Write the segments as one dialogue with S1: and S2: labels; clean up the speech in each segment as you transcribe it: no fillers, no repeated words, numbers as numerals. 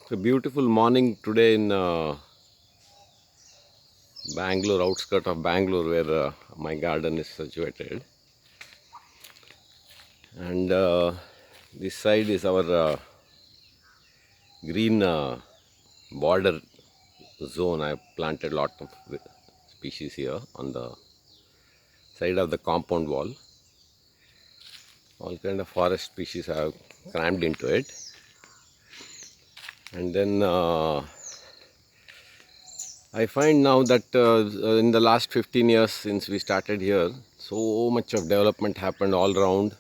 S1: It's a beautiful morning today in Bangalore, outskirt of Bangalore, where my garden is situated. And this side is our green border zone. I have planted lot of species here on the side of the compound wall. All kind of forest species I have crammed into it. And then I find now that in the last 15 years since we started here, so much of development happened all around,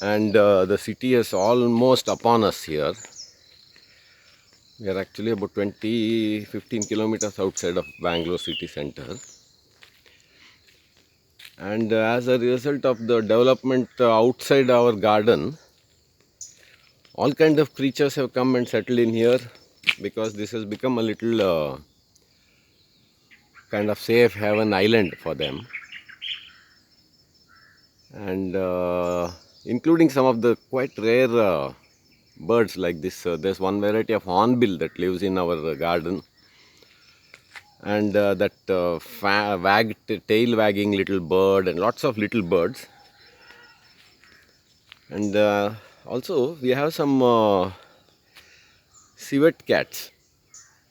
S1: and the city is almost upon us here. We are actually about 15 kilometers outside of Bangalore city center. And as a result of the development outside our garden, all kinds of creatures have come and settled in here because this has become a little kind of safe haven island for them. And including some of the quite rare birds like this. There's one variety of hornbill that lives in our garden, and that tail wagging little bird, and lots of little birds. And also we have some civet cats.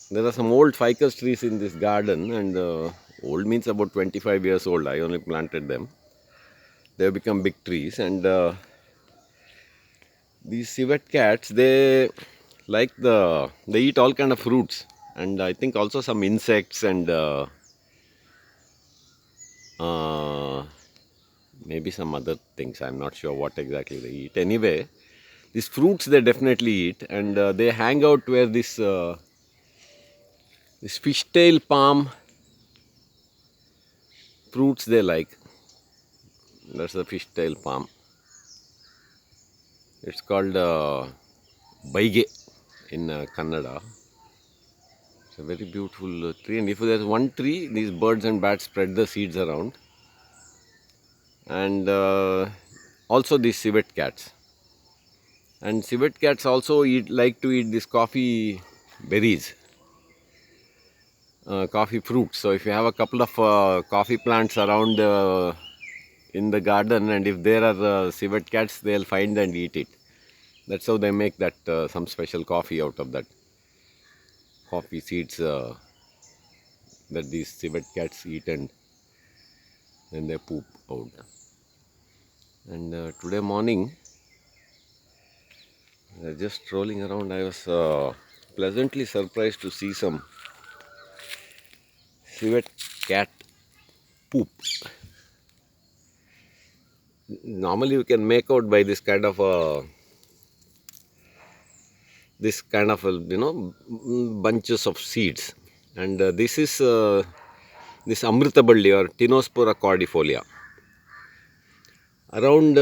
S1: There are some old ficus trees in this garden, and old means about 25 years old. I only planted them. They have become big trees, and these civet cats, they eat all kind of fruits, and I think also some insects, and uh, maybe some other things. I'm not sure what exactly they eat. Anyway, these fruits they definitely eat, and they hang out where this fishtail palm fruits they like. That's the fishtail palm. It's called baige in Kannada. It's a very beautiful tree, and if there's one tree, these birds and bats spread the seeds around. And also these civet cats. And civet cats also like to eat this coffee berries, coffee fruits. So if you have a couple of coffee plants around in the garden, and if there are civet cats, they'll find and eat it. That's how they make that some special coffee out of that coffee seeds that these civet cats eat, and then they poop out. And today morning, just strolling around, I was pleasantly surprised to see some civet cat poop. Normally, you can make out by this kind of bunches of seeds, and this is this amritaballi or Tinospora cordifolia. Around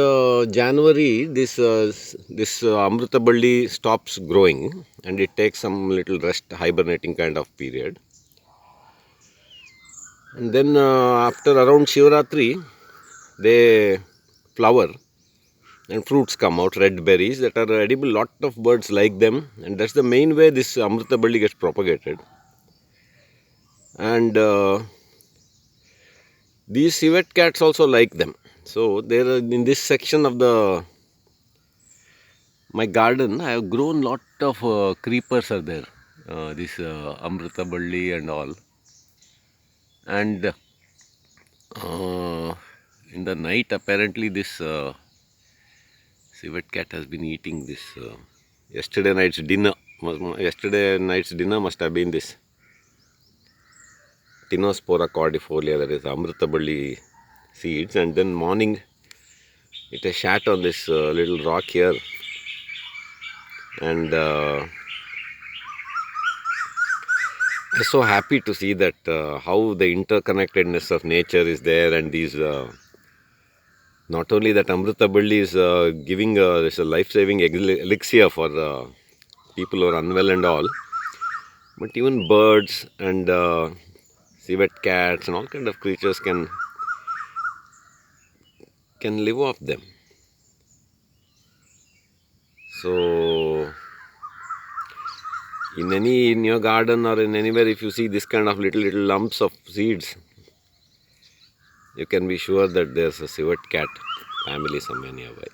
S1: January, this amritaballi stops growing, and it takes some little rest, hibernating kind of period. And then after around Shivaratri, they flower and fruits come out, red berries that are edible. Lot of birds like them, and that's the main way this amritaballi gets propagated. And these civet cats also like them. So there are, in this section of the my garden, I have grown lot of creepers are there. This amritaballi and all. And in the night, apparently this civet cat has been eating this. Yesterday night's dinner must have been this Tinospora cordifolia, that is amritaballi seeds, and then morning it has shat on this little rock here, and I'm so happy to see that how the interconnectedness of nature is there, and these not only that amritaballi is giving this a life-saving elixir for people who are unwell and all, but even birds and civet cats and all kind of creatures can live off them. So in your garden or in anywhere, if you see this kind of little lumps of seeds, you can be sure that there's a civet cat family somewhere nearby.